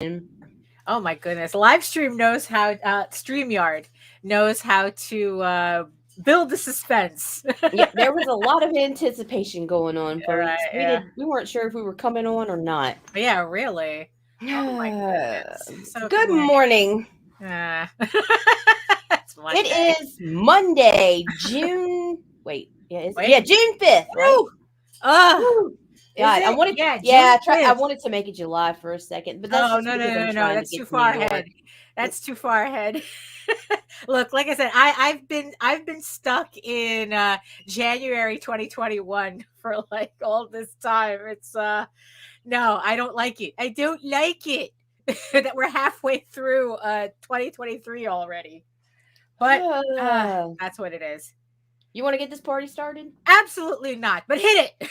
Oh my goodness. Livestream knows how StreamYard knows how to build the suspense. Yeah, there was a lot of anticipation going on, folks. Right, yeah. We weren't sure if we were coming on or not. Yeah, really. Oh my goodness. So Good morning. It's Monday. It is Monday, June. Wait, yeah, June 5th, right? Oh, God, I wanted, I wanted to make it July for a second, but that's no. That's too far ahead. That's too far ahead. Look, like I said, I've been stuck in January 2021 for like all this time. It's no, I don't like it. I don't like it that we're halfway through 2023 already. But that's what it is. You want to get this party started? Absolutely not, but hit it.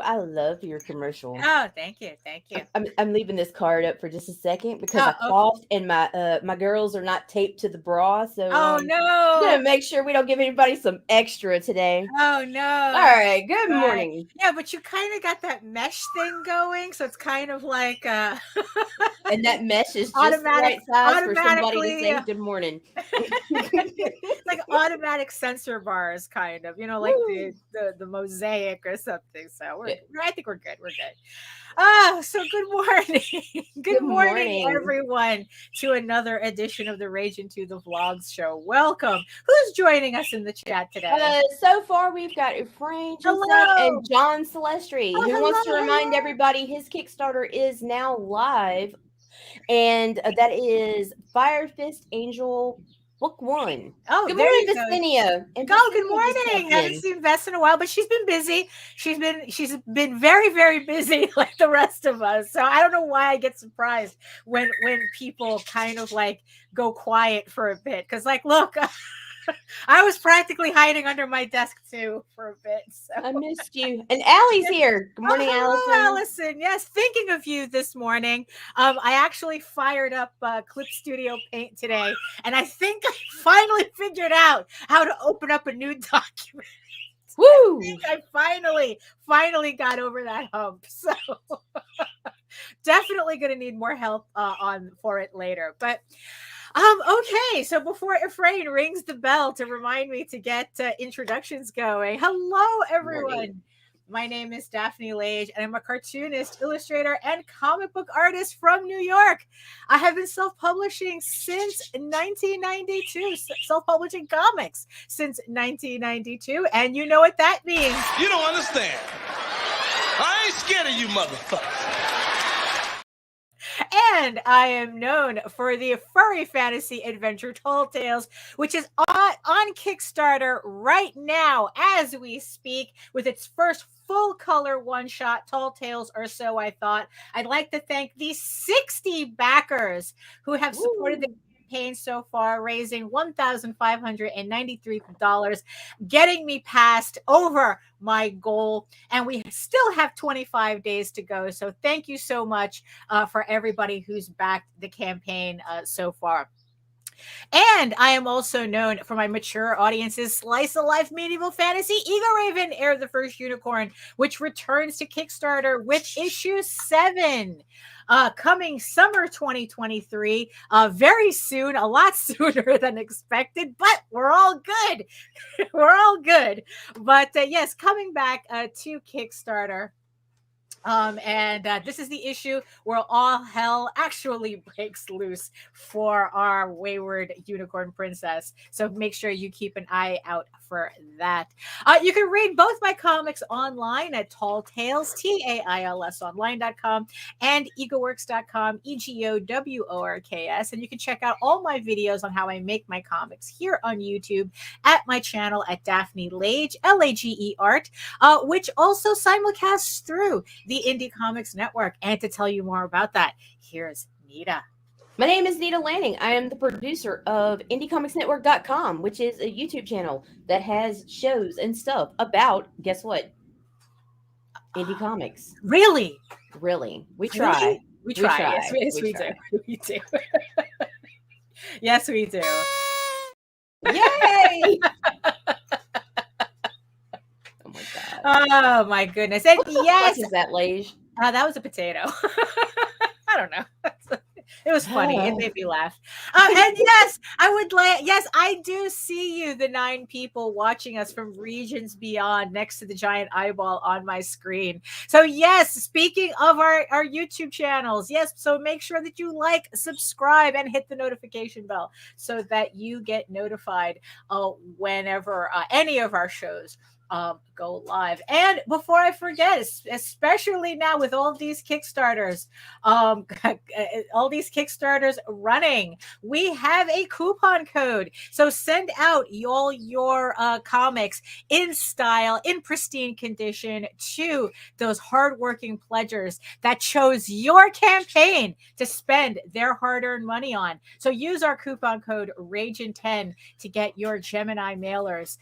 I love your commercial. Oh, thank you. I'm leaving this card up for just a second because I coughed and my girls are not taped to the bra. So no, I'm gonna make sure we don't give anybody some extra today. Oh no! All right, good morning. Yeah, but you kind of got that mesh thing going, so it's kind of like and that mesh is just the right size for somebody to say good morning. It's like automatic censor bars, kind of, like the mosaic or something. So I think we're good. We're good. So good morning. Good morning, everyone, to another edition of the Ragin to the Vlogs show. Welcome. Who's joining us in the chat today? So far, we've got Efrain and John Celestri, who wants to remind everybody his Kickstarter is now live, and that is Fire Fist Angel Book 1. Oh, good there morning, you Vestinia. Go. Good morning. Haven't seen Vest in a while, but she's been busy. She's been very, very busy, like the rest of us. So I don't know why I get surprised when people kind of like go quiet for a bit. Because like, look, I was practically hiding under my desk too for a bit. So. I missed you. And Allie's here. Good morning, Allison. Yes, thinking of you this morning. I actually fired up Clip Studio Paint today, and I think I finally figured out how to open up a new document. Woo! I finally got over that hump. So definitely going to need more help for it later. But okay, so before Efrain rings the bell to remind me to get introductions going, hello, everyone. My name is Daphne Lage, and I'm a cartoonist, illustrator, and comic book artist from New York. I have been self-publishing since 1992, self-publishing comics since 1992, and you know what that means. You don't understand. I ain't scared of you motherfuckers. And I am known for the furry fantasy adventure Tall Tales, which is on Kickstarter right now as we speak, with its first full color one-shot, Tall Tales or So I Thought. I'd like to thank the 60 backers who have supported the campaign so far, raising $1,593, getting me past over my goal, and we still have 25 days to go. So thank you so much for everybody who's backed the campaign so far. And I am also known for my mature audience's slice of life medieval fantasy, Eagle Raven, Heir of the First Unicorn, which returns to Kickstarter with issue 7. Coming summer 2023, very soon, a lot sooner than expected, but we're all good. We're all good. But yes, coming back to Kickstarter. And this is the issue where all hell actually breaks loose for our wayward unicorn princess. So make sure you keep an eye out for that. You can read both my comics online at Tall Tales, TAILS online.com, and egoworks.com, EGOWORKS. And you can check out all my videos on how I make my comics here on YouTube at my channel at Daphne Lage, LAGE Art, which also simulcasts through the Indie Comics Network. And to tell you more about that, here's Nita. My name is Nita Lanning. I am the producer of IndieComicsNetwork.com, which is a YouTube channel that has shows and stuff about, guess what? Indie comics. Really? We try. We try. Yes, we do. We do. Yes, we do. Yay! Oh my goodness. And yes, what is that, Lage? That was a potato. I don't know. It was funny. It made me laugh. And yes, I do see you, the 9 people watching us from regions beyond, next to the giant eyeball on my screen. So yes, speaking of our YouTube channels, yes, so make sure that you like, subscribe, and hit the notification bell so that you get notified whenever any of our shows go live. And before I forget, especially now with all these Kickstarters, running, we have a coupon code. So send out all your comics in style, in pristine condition, to those hardworking pledgers that chose your campaign to spend their hard-earned money on. So use our coupon code RAGIN10 to get your Gemini mailers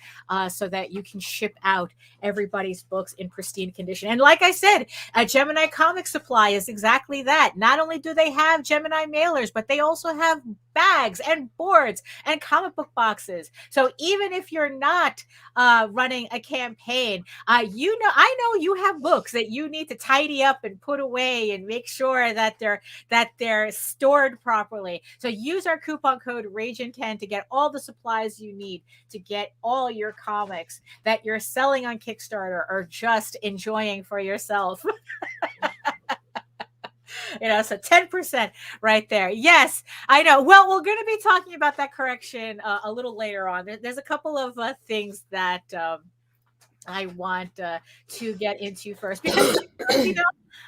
so that you can ship out everybody's books in pristine condition. And like I said, Gemini Comic Supply is exactly that. Not only do they have Gemini mailers, but they also have bags and boards and comic book boxes. So even if you're not running a campaign, I know you have books that you need to tidy up and put away and make sure that they're stored properly. So use our coupon code Ragin10 to get all the supplies you need to get all your comics that you're selling on Kickstarter or just enjoying for yourself. So 10% right there. Yes, I know. Well, we're going to be talking about that correction a little later on. There's a couple of things that I want to get into first because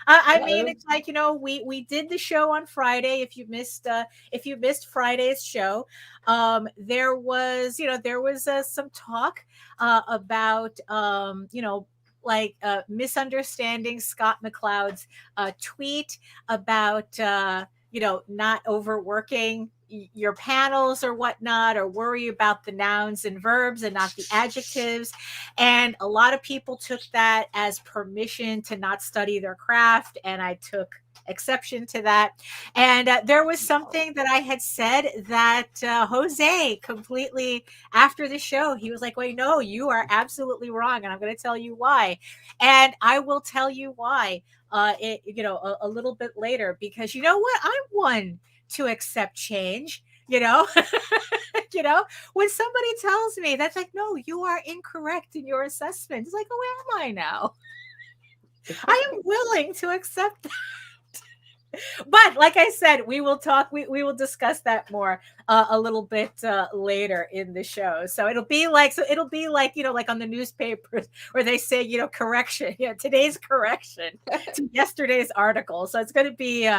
I mean, it's like, we did the show on Friday. If you missed Friday's show, there was some talk about misunderstanding Scott McCloud's tweet about not overworking your panels or whatnot, or worry about the nouns and verbs and not the adjectives. And a lot of people took that as permission to not study their craft, and I took exception to that. And there was something that I had said that Jose completely, after the show, he was like, wait, no, you are absolutely wrong, and I'm going to tell you why. And I will tell you why a little bit later, because you know what, I'm one to accept change. When somebody tells me that's like, no, you are incorrect in your assessment, it's like, oh, where am I now? I am willing to accept that. But like I said, we will discuss that more a little bit later in the show. So it'll be like like on the newspapers where they say, correction, today's correction to yesterday's article. So it's going to be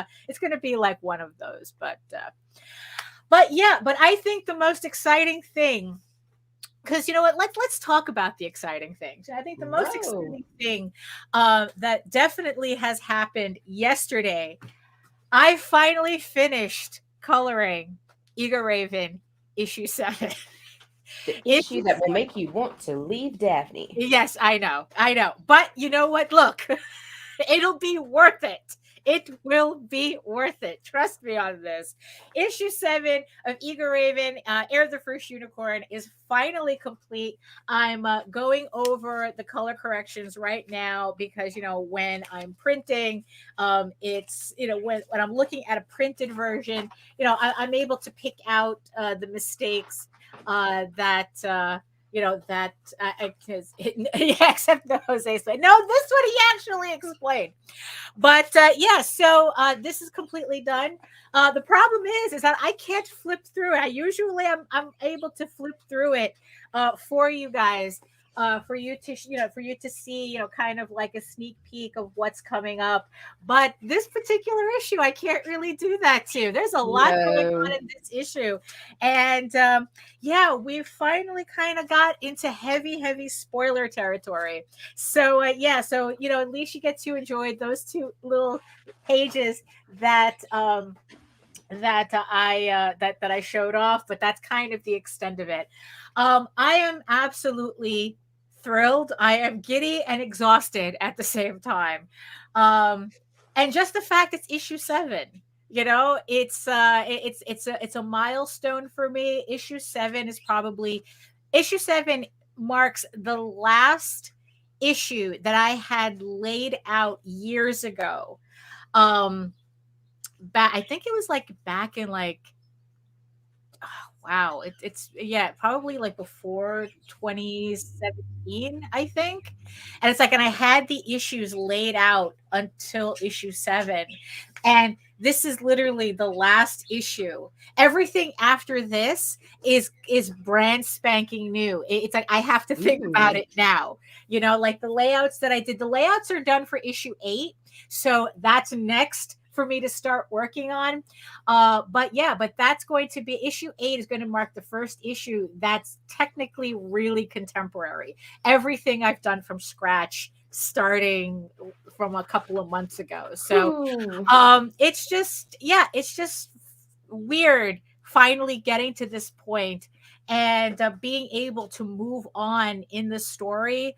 like one of those. But I think the most exciting thing, because you know what, let's talk about the exciting things. I think the most exciting thing that definitely has happened yesterday, I finally finished coloring Eager Raven issue 7. The issue that will make you want to leave Daphne. Yes, I know. But you know what? Look, it'll be worth it. It will be worth it. Trust me on this. Issue 7 of Eager Raven, Heir of the First Unicorn, is finally complete. I'm going over the color corrections right now because, when I'm printing, it's, when I'm looking at a printed version, I'm able to pick out the mistakes except the Jose said, no, this one he actually explained. But so this is completely done. The problem is that I can't flip through it. I'm able to flip through it for you guys, for you to see, kind of like a sneak peek of what's coming up. But this particular issue, I can't really do that too. There's a lot going on in this issue, and we finally kind of got into heavy spoiler territory. So at least you get to enjoy those two little pages that I showed off, but that's kind of the extent of it. I am absolutely thrilled. I am giddy and exhausted at the same time. And just the fact it's issue 7, it's a milestone for me. Issue 7 marks the last issue that I had laid out years ago. I think it was back in probably before 2017, I think. And it's and I had the issues laid out until issue 7, and this is literally the last issue. Everything after this is brand spanking new. It's I have to think about it now. The layouts that I did, the layouts are done for issue 8, so that's next for me to start working on. But that's going to be issue 8 is going to mark the first issue that's technically really contemporary. Everything I've done from scratch, starting from a couple of months ago. So it's just weird finally getting to this point and being able to move on in the story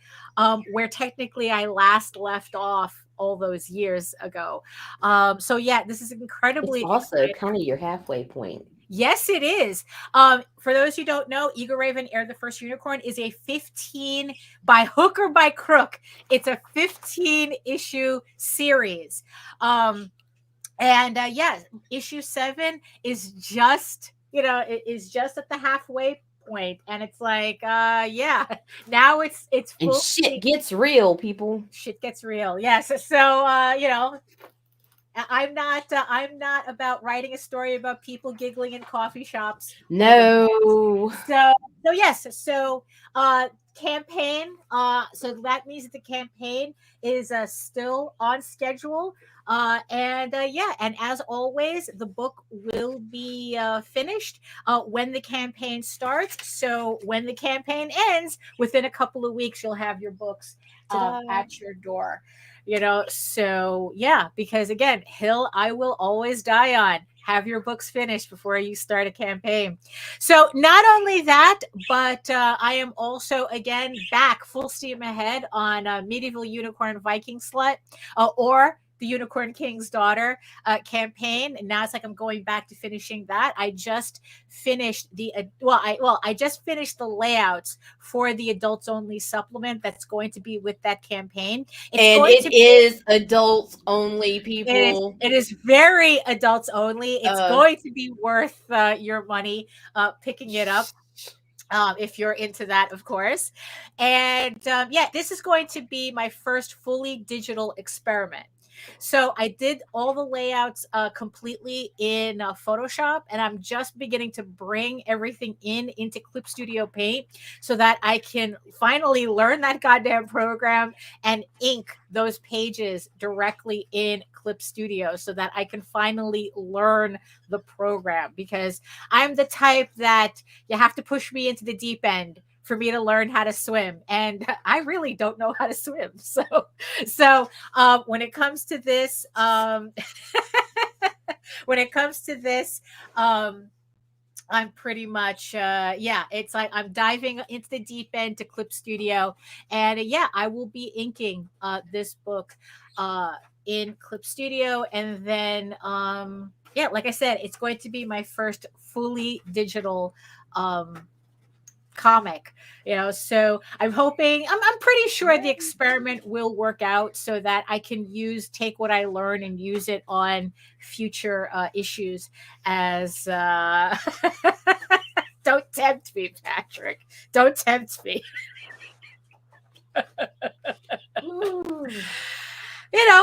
where technically I last left off all those years ago. This is incredibly also kind of your halfway point. Yes, it is. For those who don't know, Eagle Raven Air the First Unicorn is a 15 by hook or by crook. It's a 15 issue series. And yeah, issue 7 is just, it is just at the halfway point, and it's like, yeah, now it's And full. shit gets real, people. Shit gets real. Yes. So, I'm not about writing a story about people giggling in coffee shops. No. So yes. So campaign. So that means that the campaign is still on schedule. And yeah, and as always, the book will be finished when the campaign starts. So when the campaign ends, within a couple of weeks, you'll have your books at your door. So yeah, because again, Hill, I will always die on. Have your books finished before you start a campaign. So not only that, but I am also again back full steam ahead on Medieval Unicorn Viking Slut, or the Unicorn King's Daughter campaign. And now it's like I'm going back to finishing that. I just finished I just finished the layouts for the adults only supplement that's going to be with that campaign. It is adults only, people. It is very adults only. It's going to be worth your money picking it up. If you're into that, of course. And yeah, this is going to be my first fully digital experiment. So I did all the layouts completely in Photoshop, and I'm just beginning to bring everything into Clip Studio Paint so that I can finally learn that goddamn program and ink those pages directly in Clip Studio so that I can finally learn the program, because I'm the type that you have to push me into the deep end for me to learn how to swim, and I really don't know how to swim. So when it comes to this, I'm pretty much yeah, it's like I'm diving into the deep end to Clip Studio, and yeah, I will be inking this book in Clip Studio, and then yeah, like I said, it's going to be my first fully digital comic, so I'm hoping, I'm pretty sure the experiment will work out so that I can take what I learn and use it on future issues as don't tempt me, Patrick, don't tempt me.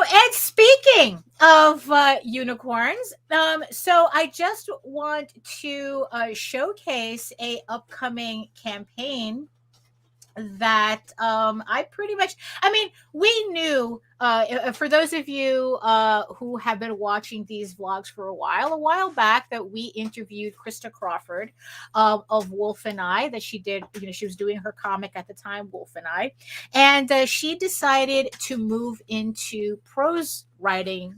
And speaking of unicorns, so I just want to showcase a upcoming campaign that we knew, for those of you who have been watching these vlogs for a while back, that we interviewed Krista Crawford of Wolf and I, that she did, she was doing her comic at the time, Wolf and I, and she decided to move into prose writing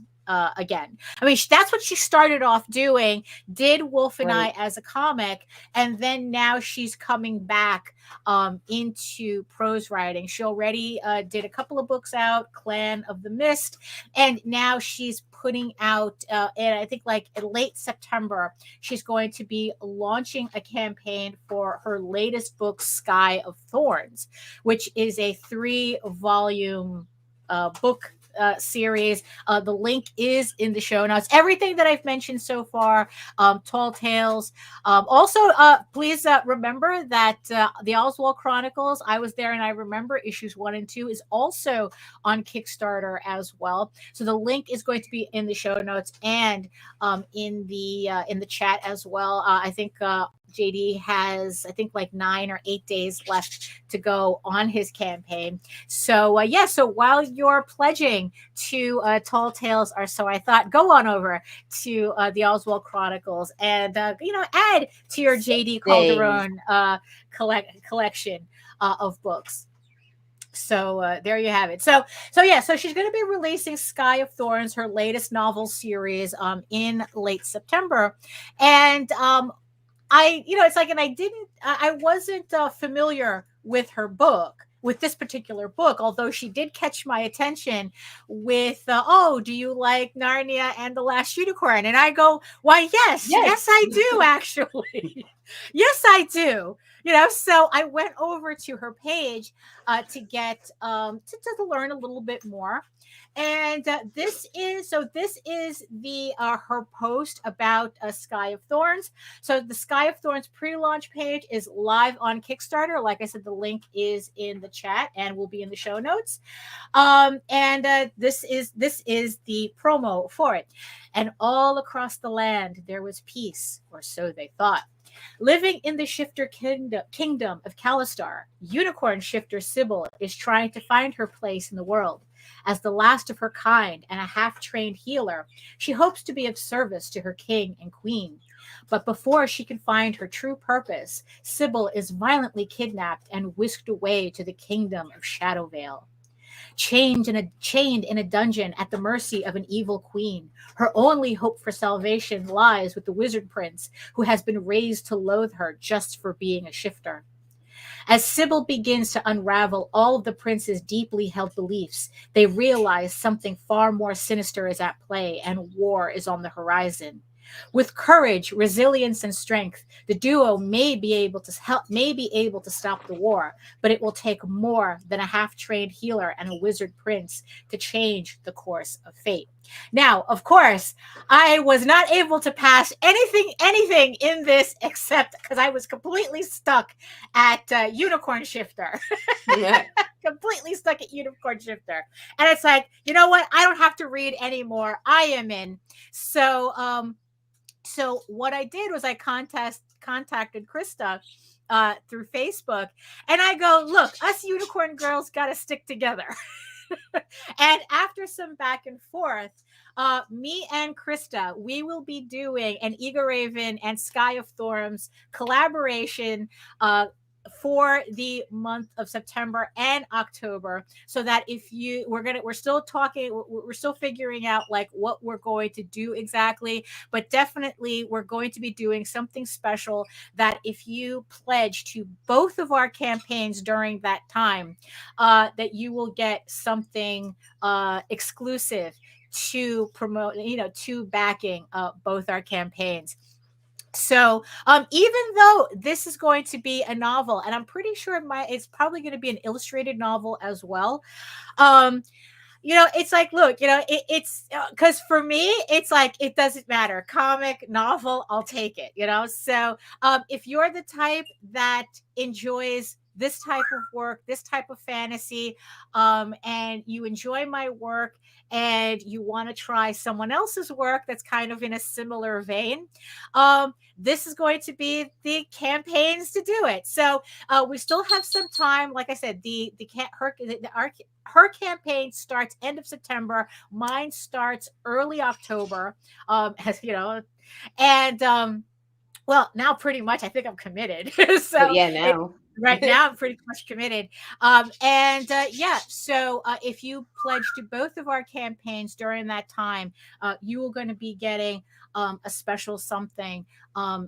again. That's what she started off doing, did Wolf and I as a comic, and then now she's coming back into prose writing. She already did a couple of books out, Clan of the Mist, and now she's putting out, and I think like in late September, she's going to be launching a campaign for her latest book, Sky of Thorns, which is a 3-volume book series. The link is in the show notes. Everything that I've mentioned so far, Tall Tales. Also, please remember that the Oswald Chronicles, I Was There and I Remember, issues 1 and 2 is also on Kickstarter as well. So the link is going to be in the show notes and in the chat as well. I think JD has, I think, like 9 or 8 days left to go on his campaign. So yeah, so while you're pledging to Tall Tales, or so I thought, go on over to the Oswald Chronicles and add to your JD Calderon collection of books. So there you have it. So yeah, so she's going to be releasing Sky of Thorns, her latest novel series, in late September, and it's like, and I wasn't familiar with her book, with this particular book, although she did catch my attention with, oh, do you like Narnia and the Last Unicorn? And I go, why, yes, I do, actually. Yes, I do. You know, so I went over to her page to get to learn a little bit more. And this is the her post about Sky of Thorns. So the Sky of Thorns pre-launch page is live on Kickstarter. Like I said, the link is in the chat and will be in the show notes. And this is the promo for it. And all across the land there was peace, or so they thought. Living in the shifter kingdom of Kalistar, unicorn shifter Sybil is trying to find her place in the world. As the last of her kind and a half-trained healer, she hopes to be of service to her king and queen. But before she can find her true purpose, Sybil is violently kidnapped and whisked away to the kingdom of Shadowvale. Chained in a dungeon at the mercy of an evil queen, her only hope for salvation lies with the wizard prince, who has been raised to loathe her just for being a shifter. As Sybil begins to unravel all of the prince's deeply held beliefs, they realize something far more sinister is at play and war is on the horizon. With courage, resilience, and strength, the duo may be able to stop the war, but it will take more than a half-trained healer and a wizard prince to change the course of fate. Now, of course, I was not able to pass anything in this except because I was completely stuck at Unicorn Shifter. Yeah. Completely stuck at Unicorn Shifter. And it's like, you know what? I don't have to read anymore. I am in. So what I did was I contacted Krista through Facebook, and I go, look, us unicorn girls got to stick together. And after some back and forth, me and Krista, we will be doing an Eager Raven and Sky of Thorns collaboration for the month of September and October, so that we're still figuring out like what we're going to do exactly, but definitely we're going to be doing something special that if you pledge to both of our campaigns during that time, that you will get something exclusive to promote, to backing both our campaigns. So even though this is going to be a novel, and I'm pretty sure it's probably going to be an illustrated novel as well, it's like, look, it's because for me, it's like, it doesn't matter. Comic, novel, I'll take it, So if you're the type that enjoys this type of work, this type of fantasy, and you enjoy my work and you want to try someone else's work that's kind of in a similar vein, this is going to be the campaigns to do it. So we still have some time. Like I said, her campaign starts end of September. Mine starts early October. Well, now pretty much I think I'm committed. So yeah, now. Right now, I'm pretty much committed. So if you pledge to both of our campaigns during that time, you are going to be getting a special something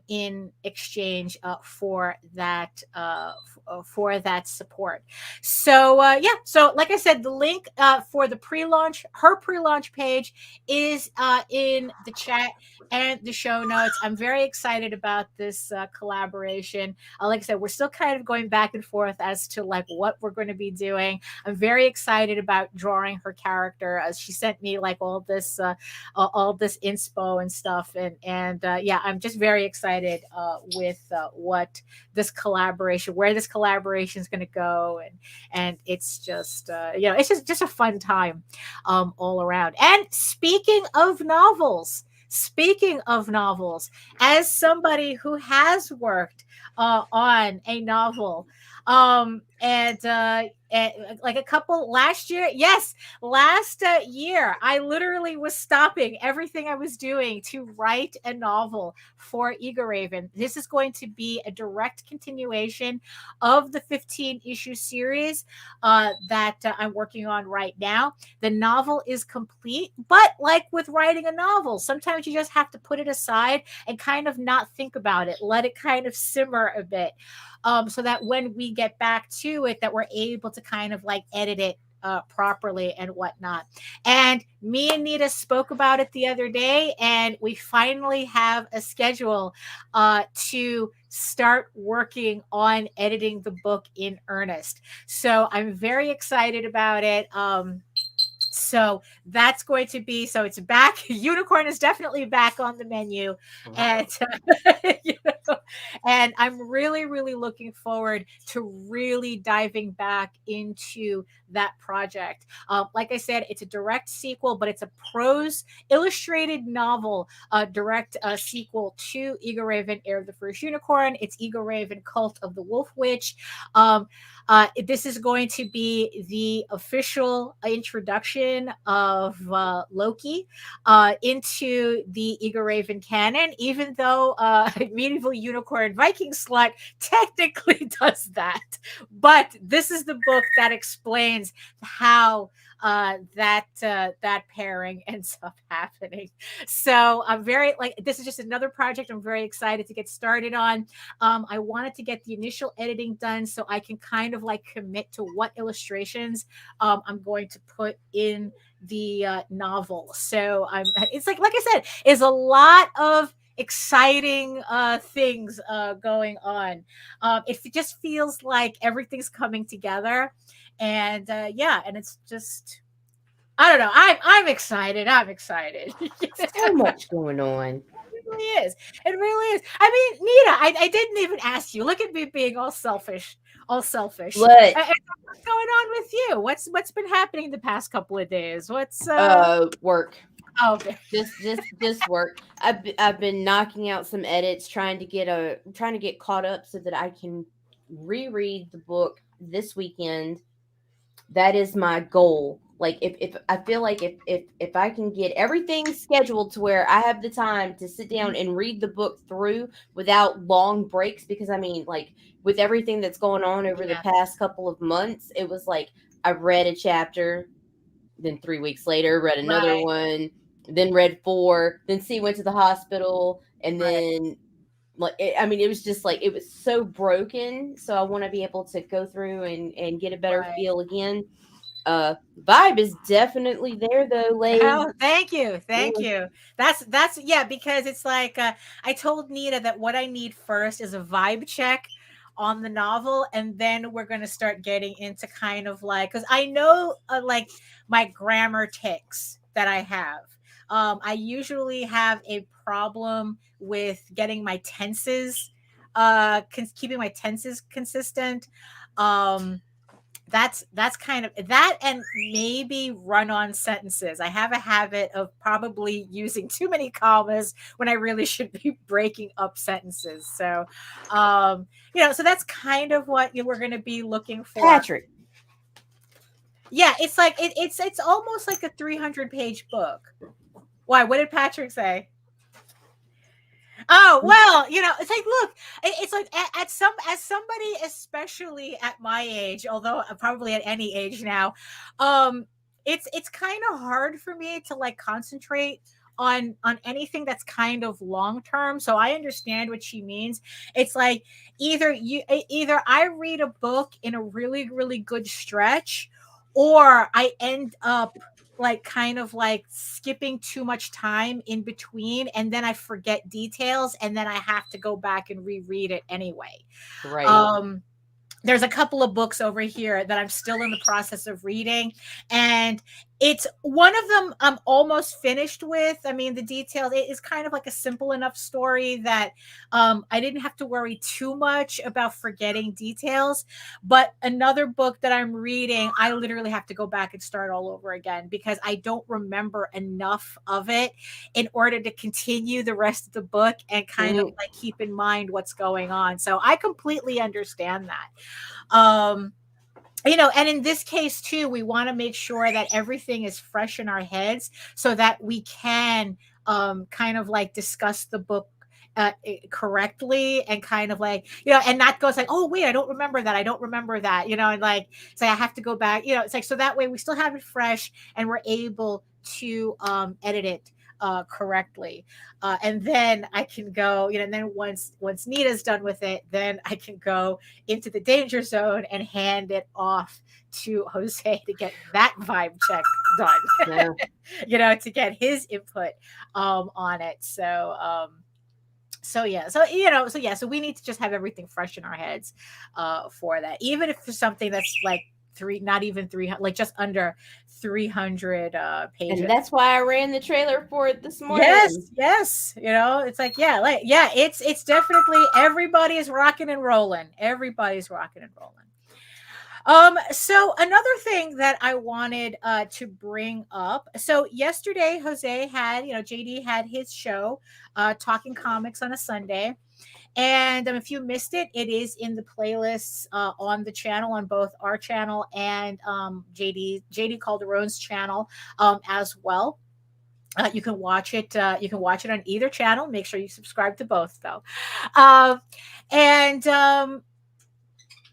in exchange for that support. So so like I said, the link for the her pre-launch page is in the chat and the show notes. I'm very excited about this collaboration. Like I said, we're still kind of going back and forth as to like what we're going to be doing. I'm very excited about drawing her character, as she sent me like all this inspo and stuff, and I'm just very excited with where this collaboration is going to go, and it's just it's just a fun time all around. And speaking of novels, as somebody who has worked on a novel, and like a couple last year, I literally was stopping everything I was doing to write a novel for Eager Raven. This is going to be a direct continuation of the 15-issue series that I'm working on right now. The novel is complete, but like with writing a novel, sometimes you just have to put it aside and kind of not think about it, let it kind of simmer a bit, so that when we get back to to it that we're able to kind of like edit it properly and whatnot. And me and Nita spoke about it the other day, and we finally have a schedule to start working on editing the book in earnest. So I'm very excited about it. So that's going to be, so it's back. Unicorn is definitely back on the menu. And, you know, and I'm really, really looking forward to really diving back into that project. Like I said, it's a direct sequel, but it's a prose illustrated novel, direct sequel to Eagle Raven, Heir of the First Unicorn. It's Eagle Raven, Cult of the Wolf Witch. This is going to be the official introduction of Loki into the Eagle Raven canon, even though Medieval Unicorn Viking Slut technically does that. But this is the book that explains how that pairing ends up happening. So I'm very, like, this is just another project I'm very excited to get started on. I wanted to get the initial editing done so I can kind of like commit to what illustrations I'm going to put in the novel. So it's like I said, is a lot of exciting things going on. It just feels like everything's coming together. And yeah, and it's just, I don't know. I'm excited. I'm excited. So much going on. It really is. It really is. I mean, Nita, I didn't even ask you. Look at me being all selfish. All selfish. What? What's going on with you? What's been happening the past couple of days? What's work. Oh, okay. Just work. I've been knocking out some edits, trying to get caught up so that I can reread the book this weekend. That is my goal. Like if I feel like if I can get everything scheduled to where I have the time to sit down and read the book through without long breaks, because I mean, like with everything that's going on over the past couple of months, it was like I read a chapter, then 3 weeks later read another one, then read 4, then went to the hospital, and then like it was just like it was so broken. So I want to be able to go through and get a better feel again. Vibe is definitely there though, ladies. Oh, thank you. That's because it's like I told Nita that what I need first is a vibe check on the novel, and then we're going to start getting into kind of like, because I know like my grammar tics that I have. I usually have a problem with getting my tenses, keeping my tenses consistent. That's kind of that, and maybe run-on sentences. I have a habit of probably using too many commas when I really should be breaking up sentences. So, so that's kind of what we're going to be looking for. Patrick. Yeah, it's like it's almost like a 300-page book. Why? What did Patrick say? Oh, well, it's like, look, it's like as somebody, especially at my age, although probably at any age now, it's kind of hard for me to like concentrate on anything that's kind of long term. So I understand what she means. It's like either I read a book in a really, really good stretch, or I end up like kind of like skipping too much time in between, and then I forget details, and then I have to go back and reread it anyway. Right. There's a couple of books over here that I'm still in the process of reading, and it's one of them I'm almost finished with. I mean, the details, it is kind of like a simple enough story that I didn't have to worry too much about forgetting details. But another book that I'm reading, I literally have to go back and start all over again because I don't remember enough of it in order to continue the rest of the book and kind of like keep in mind what's going on. So I completely understand that. And in this case too, we want to make sure that everything is fresh in our heads so that we can kind of like discuss the book correctly, and kind of like, and not go like, oh wait, I don't remember that, and like say I have to go back, it's like, so that way we still have it fresh and we're able to edit it correctly. And then I can go, and then once Nita's done with it, then I can go into the danger zone and hand it off to Jose to get that vibe check done. Yeah. To get his input on it. So yeah, so we need to just have everything fresh in our heads for that, even if there's something that's like not even 300, like just under 300 pages. And that's why I ran the trailer for it this morning. Yes, it's like it's definitely everybody's rocking and rolling. So another thing that I wanted to bring up. So yesterday, Jose had, JD had his show, Talking Comics on a Sunday. And if you missed it, it is in the playlists on the channel, on both our channel and JD Calderon's channel as well. You can watch it. You can watch it on either channel. Make sure you subscribe to both, though.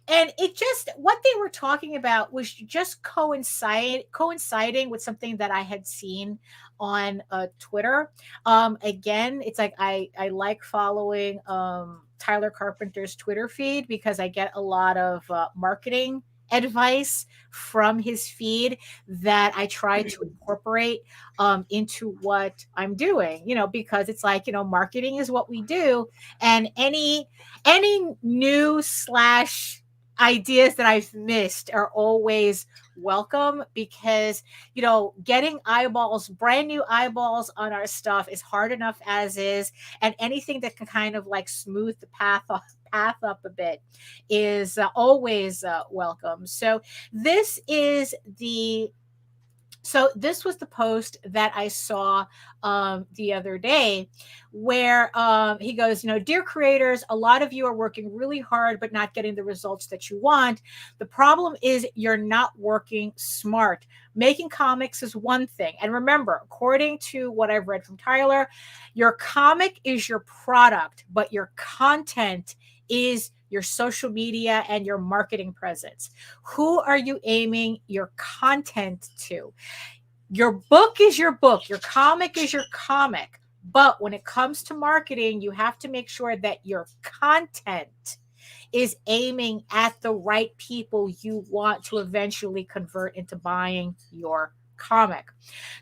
And it just, what they were talking about was just coinciding with something that I had seen on Twitter. Again, it's like I like following Tyler Carpenter's Twitter feed because I get a lot of marketing advice from his feed that I try to incorporate into what I'm doing, because it's like, marketing is what we do. And any new / ideas that I've missed are always welcome because, getting brand new eyeballs on our stuff is hard enough as is. And anything that can kind of like smooth the path up a bit is always welcome. So this was the post that I saw the other day where he goes, dear creators, a lot of you are working really hard but not getting the results that you want. The problem is you're not working smart. Making comics is one thing. And remember, according to what I've read from Tyler, your comic is your product, but your content is your social media and your marketing presence. Who are you aiming your content to? Your book is your book. Your comic is your comic. But when it comes to marketing, you have to make sure that your content is aiming at the right people you want to eventually convert into buying your comic.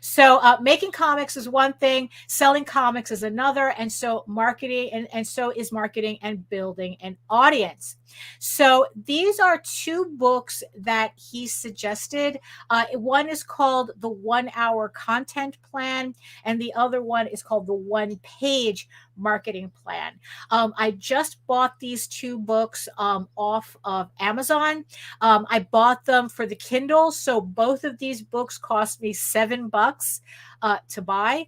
So making comics is one thing, selling comics is another, and so marketing and so is marketing and building an audience. So these are two books that he suggested. One is called The 1 Hour Content Plan, and the other one is called The 1 Page Marketing Plan. I just bought these two books off of Amazon. I bought them for the Kindle, so both of these books cost me $7 to buy.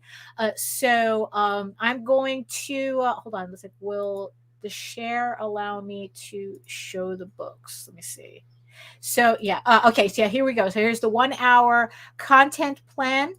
So I'm going to hold on. Let's see. Will the share allow me to show the books? Let me see. So yeah. Okay. So yeah, here we go. So here's the 1 hour content plan.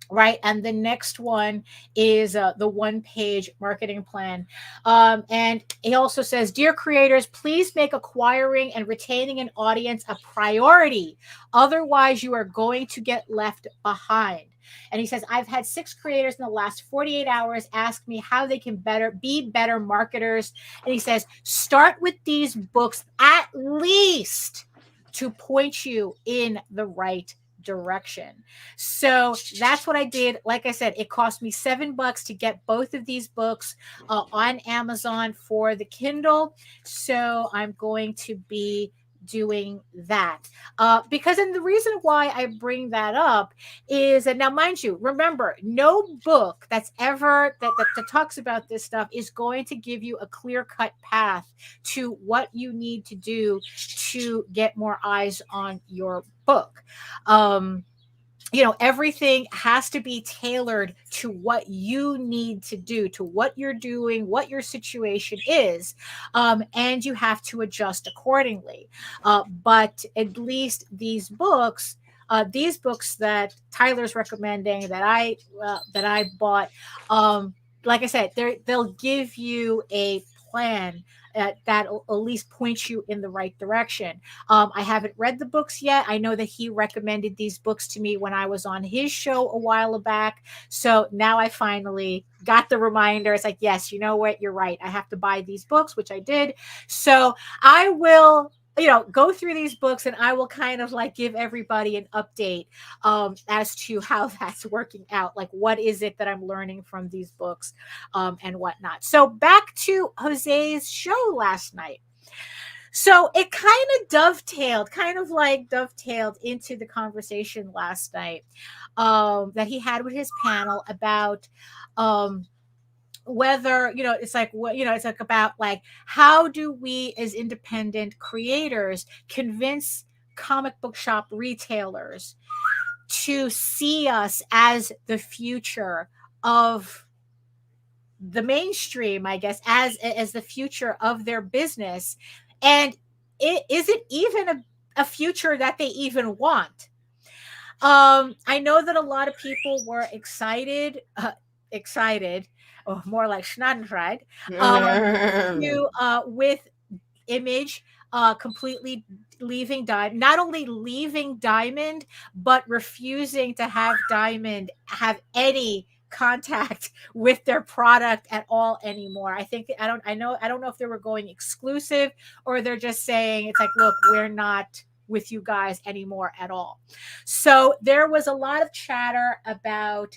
Right. And the next one is the 1 page marketing plan. And he also says, dear creators, please make acquiring and retaining an audience a priority. Otherwise, you are going to get left behind. And he says, I've had 6 creators in the last 48 hours ask me how they can be better marketers. And he says, start with these books at least to point you in the right direction. So that's what I did. Like I said, it cost me $7 to get both of these books on Amazon for the Kindle. So I'm going to be doing that because, and the reason why I bring that up is that now, mind you, remember, no book that's ever that talks about this stuff is going to give you a clear-cut path to what you need to do to get more eyes on your book. Everything has to be tailored to what you need to do, to what you're doing, what your situation is, and you have to adjust accordingly. But at least these books that Tyler's recommending, that I bought, like I said, they'll give you a plan that'll at least point you in the right direction. I haven't read the books yet. I know that he recommended these books to me when I was on his show a while back. So now I finally got the reminder. It's like, yes, you know what? You're right. I have to buy these books, which I did. So I will, go through these books, and I will kind of like give everybody an update as to how that's working out. Like, what is it that I'm learning from these books and whatnot. So back to Jose's show last night. So it kind of dovetailed into the conversation last night that he had with his panel about whether it's like it's like about like, how do we as independent creators convince comic book shop retailers to see us as the future of the mainstream, I guess, as the future of their business, and is it even a future that they even want? I know that a lot of people were excited, or more like Schnadenfreude, with Image completely leaving Diamond, not only leaving Diamond, but refusing to have Diamond have any contact with their product at all anymore. I don't know if they were going exclusive, or they're just saying, it's like, look, we're not with you guys anymore at all. So there was a lot of chatter about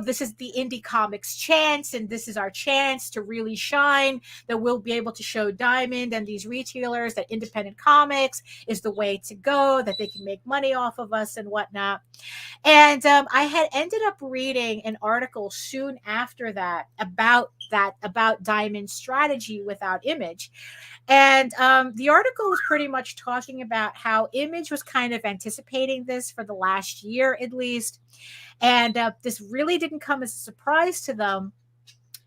this is the indie comics chance, and this is our chance to really shine, that we'll be able to show Diamond and these retailers that independent comics is the way to go, that they can make money off of us and whatnot. And I had ended up reading an article soon after that about Diamond's strategy without Image. And the article was pretty much talking about how Image was kind of anticipating this for the last year at least. And this really didn't come as a surprise to them.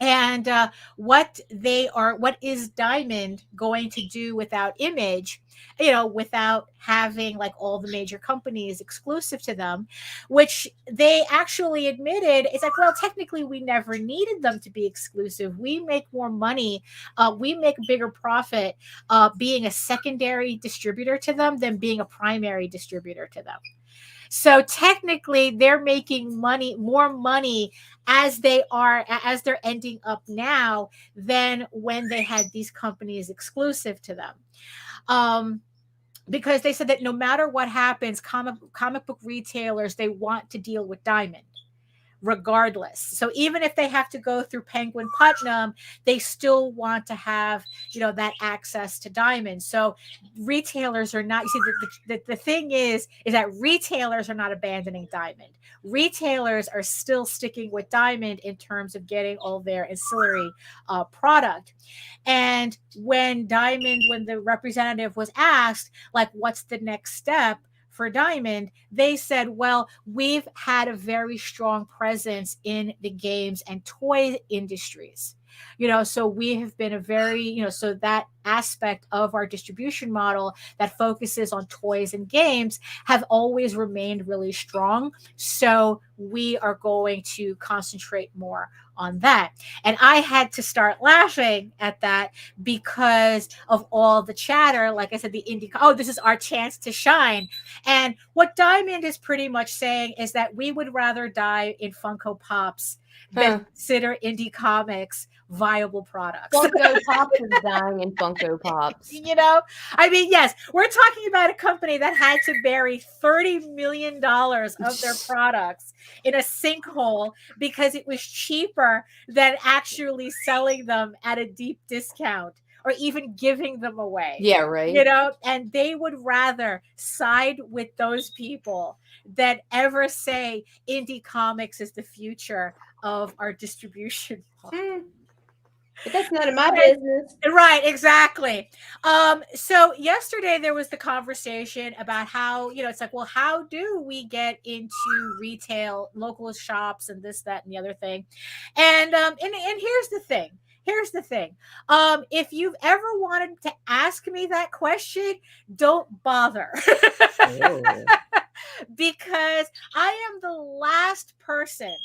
And what is Diamond going to do without Image, without having like all the major companies exclusive to them, which they actually admitted. It's like, well, technically we never needed them to be exclusive. We make more money. We make a bigger profit being a secondary distributor to them than being a primary distributor to them. So technically they're making more money as they're ending up now than when they had these companies exclusive to them. Because they said that no matter what happens, comic book retailers, they want to deal with Diamond regardless. So even if they have to go through Penguin Putnam, they still want to have, that access to Diamond. So retailers are not, you see, the thing is that retailers are not abandoning Diamond. Retailers are still sticking with Diamond in terms of getting all their ancillary product. And when the representative was asked, like, what's the next step for Diamond, they said, well, we've had a very strong presence in the games and toy industries. So we have been a very, so that aspect of our distribution model that focuses on toys and games have always remained really strong. So we are going to concentrate more on that. And I had to start laughing at that because of all the chatter. Like I said, this is our chance to shine. And what Diamond is pretty much saying is that we would rather die in Funko Pops than consider indie comics viable products. Funko Pops is dying in Funko Pops. I mean, yes, we're talking about a company that had to bury $30 million of their products in a sinkhole because it was cheaper than actually selling them at a deep discount or even giving them away. Yeah, right. And they would rather side with those people than ever say indie comics is the future of our distribution. But that's none of my business. Right, exactly. So yesterday there was the conversation about how, it's like, well, how do we get into retail, local shops and this, that, and the other thing? And here's the thing. If you've ever wanted to ask me that question, don't bother. Because I am the last person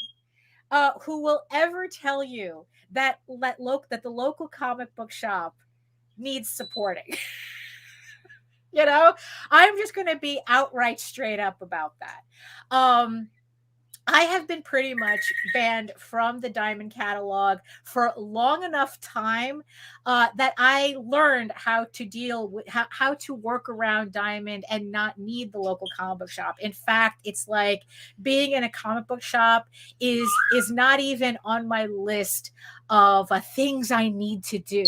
who will ever tell you that the local comic book shop needs supporting. You know, I'm just going to be outright straight up about that. I have been pretty much banned from the Diamond catalog for long enough time that I learned how to deal with how to work around Diamond and not need the local comic book shop. In fact, it's like being in a comic book shop is not even on my list of things I need to do.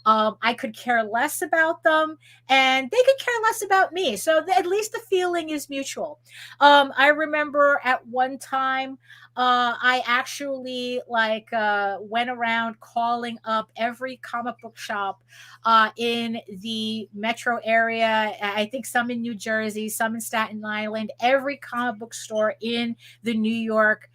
I could care less about them, and they could care less about me. So at least the feeling is mutual. I remember at one time, I actually went around calling up every comic book shop in the metro area. I think some in New Jersey, some in Staten Island, every comic book store in the New York,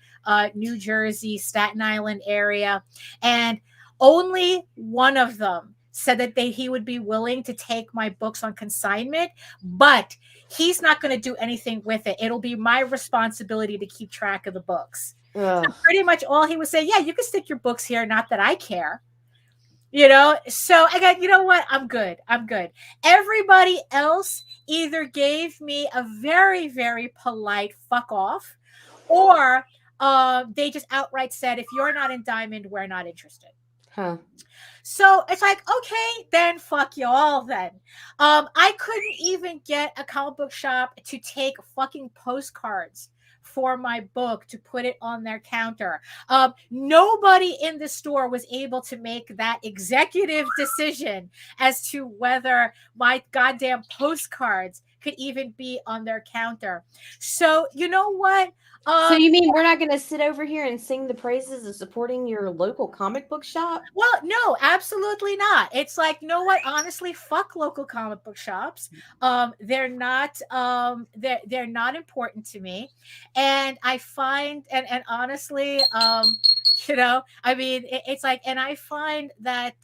New Jersey, Staten Island area. And only one of them said that he would be willing to take my books on consignment, but he's not going to do anything with it. It'll be my responsibility to keep track of the books. So pretty much all he was saying, yeah, you can stick your books here. Not that I care. You know, so I got, you know what? I'm good. Everybody else either gave me a very, very polite fuck off, or they just outright said, if you're not in Diamond, we're not interested. Huh. So it's like, okay, then fuck you all then. I couldn't even get a comic book shop to take fucking postcards for my book to put it on their counter. Nobody in the store was able to make that executive decision as to whether my goddamn postcards could even be on their counter. So you know what? So you mean we're not going to sit over here and sing the praises of supporting your local comic book shop? Well, no, absolutely not. It's like, you know what? Honestly, fuck local comic book shops. They're not they're not important to me. And I find and honestly, you know, I mean, it's like, and I find that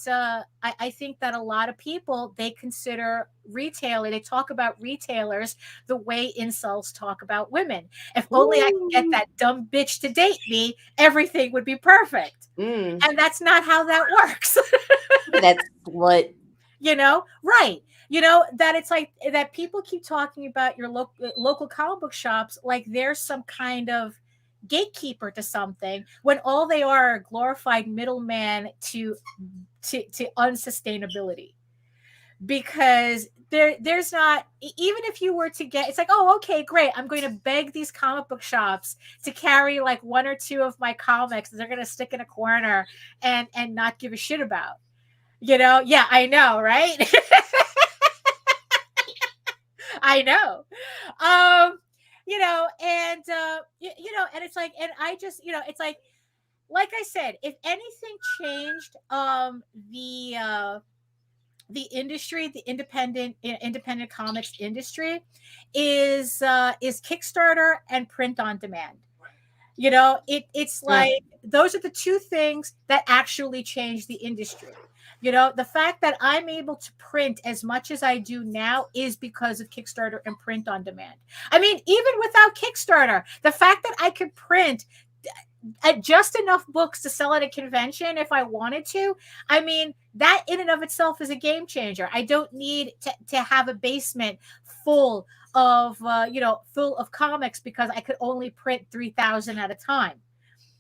I think that a lot of people, they consider retailer, they talk about retailers the way incels talk about women. If only I could get that dumb bitch to date me, everything would be perfect. And that's not how that works. That's what, you know, right. You know, that it's like that people keep talking about your local comic book shops like there's some kind of gatekeeper to something, when all they are a glorified middleman to unsustainability. Because there's not, even if you were to get, it's like, oh, okay, great, I'm going to beg these comic book shops to carry like one or two of my comics that they're going to stick in a corner and not give a shit about, you know. Yeah, I know, right? I know. You know, and you know, and it's like, and I just, you know, it's like I said, if anything changed the industry, the independent comics industry, is Kickstarter and print on demand. You know, it's like those are the two things that actually change the industry. You know, the fact that I'm able to print as much as I do now is because of Kickstarter and print on demand. I mean, even without Kickstarter, the fact that I could print just enough books to sell at a convention if I wanted to, I mean, that in and of itself is a game changer. I don't need to have a basement full of you know, full of comics because I could only print 3,000 at a time,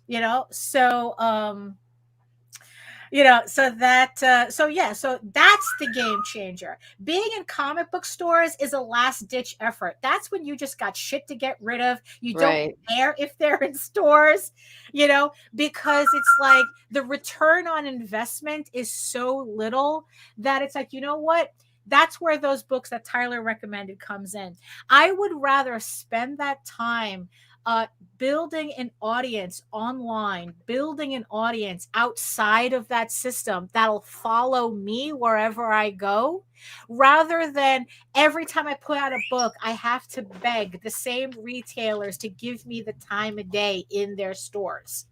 you know. So you know, so that so yeah, so that's the game changer. Being in comic book stores is a last ditch effort. That's when you just got shit to get rid of. You don't care if they're in stores, you know, because it's like the return on investment is so little that it's like, you know what? That's where those books that Tyler recommended comes in. I would rather spend that time building an audience online, building an audience outside of that system that'll follow me wherever I go, rather than every time I put out a book, I have to beg the same retailers to give me the time of day in their stores.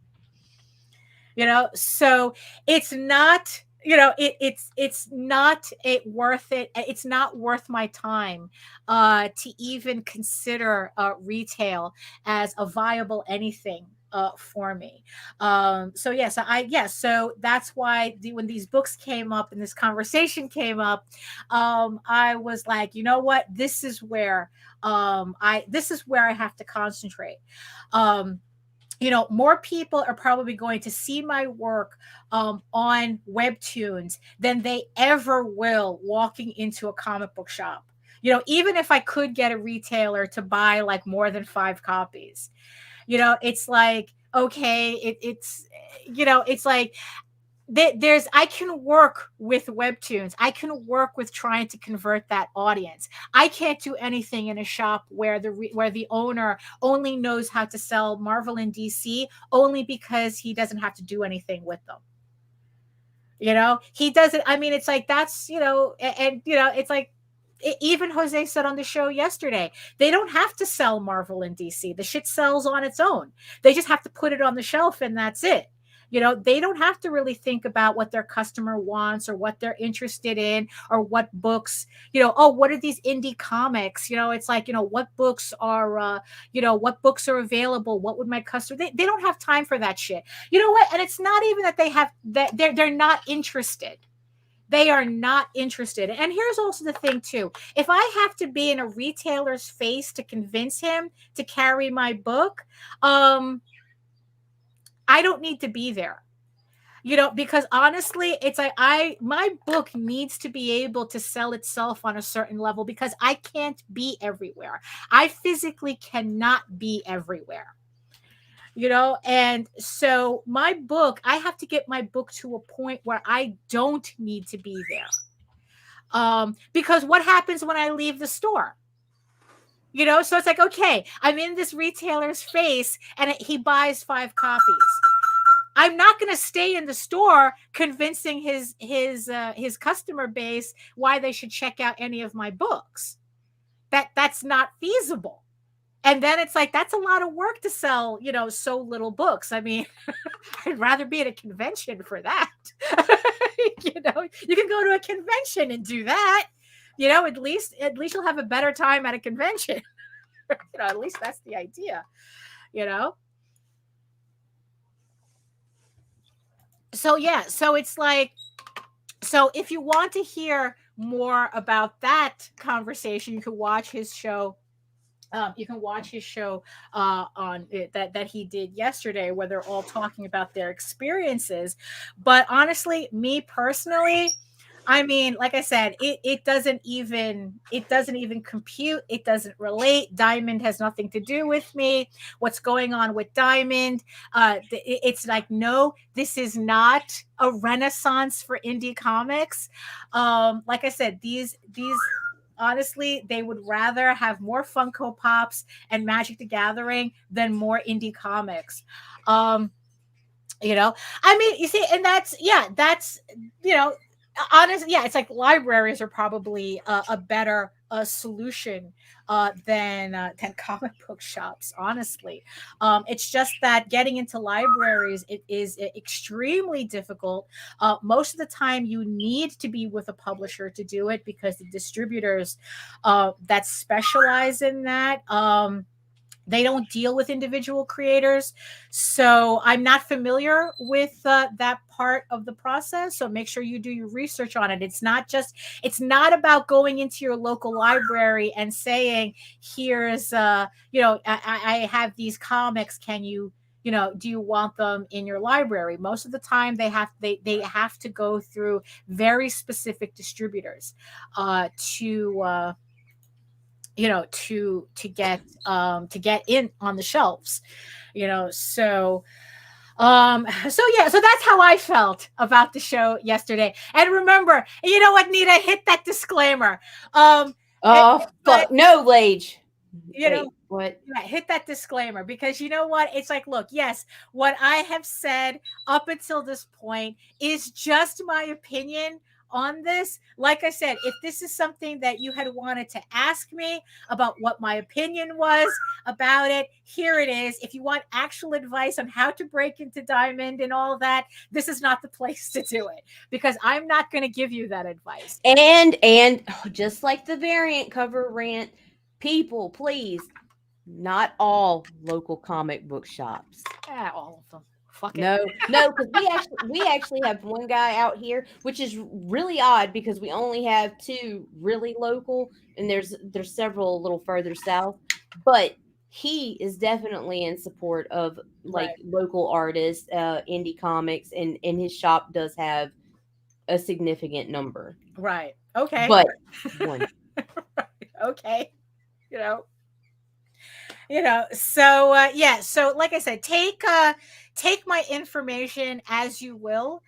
You know, so it's not, you know, it's not worth it. It's not worth my time to even consider retail as a viable anything for me. So yes, so that's why when these books came up and this conversation came up, I was like, you know what, this is where I have to concentrate. More people are probably going to see my work on webtoons than they ever will walking into a comic book shop. Even if I could get a retailer to buy like more than 5 copies, it's like, okay, it's like I can work with webtoons. I can work with trying to convert that audience. I can't do anything in a shop where the owner only knows how to sell Marvel and DC only because he doesn't have to do anything with them. He doesn't. I mean, it's like that's it's like even Jose said on the show yesterday, they don't have to sell Marvel and DC. The shit sells on its own. They just have to put it on the shelf and that's it. They don't have to really think about what their customer wants or what they're interested in or what books, what are these indie comics? It's like, what books are, what books are available? What would my customer, they don't have time for that shit. You know what? And it's not even that they're not interested. They are not interested. And here's also the thing too. If I have to be in a retailer's face to convince him to carry my book, I don't need to be there, because honestly, it's like my book needs to be able to sell itself on a certain level because I can't be everywhere. I physically cannot be everywhere, and so my book, I have to get my book to a point where I don't need to be there. Because what happens when I leave the store? So it's like, okay, I'm in this retailer's face and he buys 5 copies. I'm not going to stay in the store convincing his customer base why they should check out any of my books. That's not feasible. And then it's like, that's a lot of work to sell, so little books. I mean, I'd rather be at a convention for that. You can go to a convention and do that. At least you'll have a better time at a convention. At least that's the idea, So yeah, so it's like, so if you want to hear more about that conversation, you can watch his show. You can watch his show on that he did yesterday, where they're all talking about their experiences. But honestly, me personally, I mean, like I said, it doesn't even compute. It doesn't relate. Diamond has nothing to do with me. What's going on with Diamond? It's like, no, this is not a renaissance for indie comics. Like I said, these honestly, they would rather have more Funko Pops and Magic the Gathering than more indie comics. I mean, you see, and that's honestly, yeah, it's like libraries are probably a better solution than comic book shops. Honestly, it's just that getting into libraries, it is extremely difficult. Most of the time, you need to be with a publisher to do it because the distributors that specialize in that. They don't deal with individual creators. So I'm not familiar with that part of the process. So make sure you do your research on it. It's not about going into your local library and saying, here's, I have these comics. Can you, do you want them in your library? Most of the time they have to go through very specific distributors to get in on the shelves, so that's how I felt about the show yesterday. And remember, you know what, Nita, hit that disclaimer. No, Lage. What? Yeah, hit that disclaimer, because you know what? It's like, look, yes, what I have said up until this point is just my opinion on this. Like I said, if this is something that you had wanted to ask me about what my opinion was about it, here it is. If you want actual advice on how to break into Diamond and all that, this is not the place to do it, because I'm not going to give you that advice. And just like the variant cover rant, people, please Not all local comic book shops. All of them. Fuck it. No, because we actually have one guy out here, which is really odd because we only have two really local, and there's several a little further south, but he is definitely in support of like Right. local artists, indie comics, and his shop does have a significant number, Right. Okay. but one. Okay. You know. So yeah, so like I said, take my information as you will.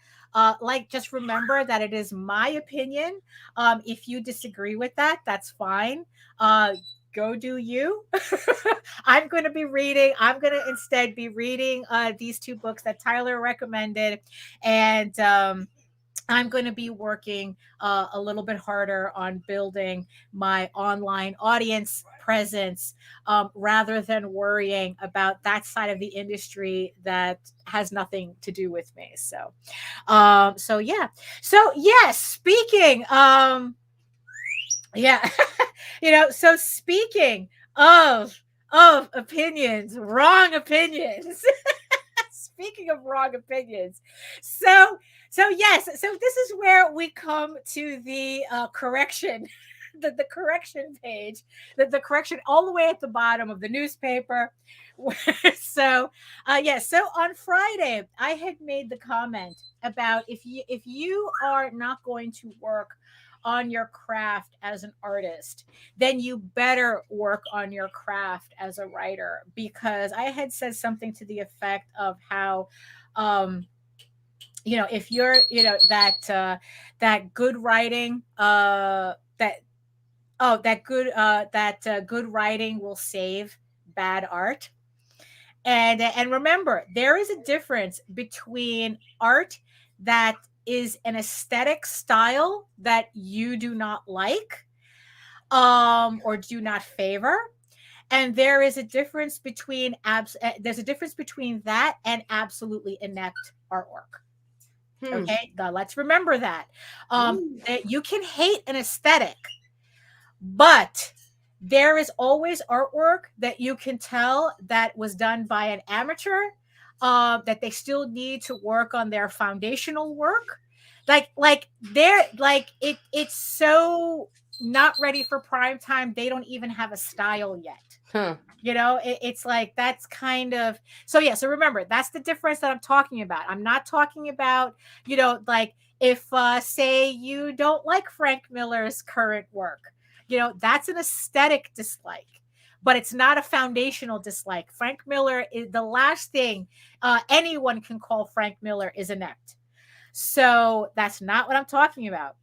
Like, just remember that it is my opinion. If you disagree with that, that's fine. Go do you. I'm going to instead be reading these two books that Tyler recommended, and I'm going to be working a little bit harder on building my online audience presence, rather than worrying about that side of the industry that has nothing to do with me. So yeah. So yes, speaking, yeah, so speaking of opinions, wrong opinions. Speaking of wrong opinions, so yes, so this is where we come to the correction, the correction page, the correction all the way at the bottom of the newspaper. So yeah, so on Friday I had made the comment about, if you are not going to work on your craft as an artist, then you better work on your craft as a writer, because I had said something to the effect of how, if you're, that good writing, good writing will save bad art. And remember, there is a difference between art that is an aesthetic style that you do not like, or do not favor, and there is a difference between there's a difference between that and absolutely inept artwork. Okay, now let's remember that. That you can hate an aesthetic, but there is always artwork that you can tell that was done by an amateur, that they still need to work on their foundational work. It's so not ready for prime time. They don't even have a style yet. It's like, that's kind of, so yeah, so remember, that's the difference that I'm talking about. I'm not talking about, like, if say you don't like Frank Miller's current work, that's an aesthetic dislike, but it's not a foundational dislike. Frank Miller is the last thing anyone can call Frank Miller is inept. So that's not what I'm talking about.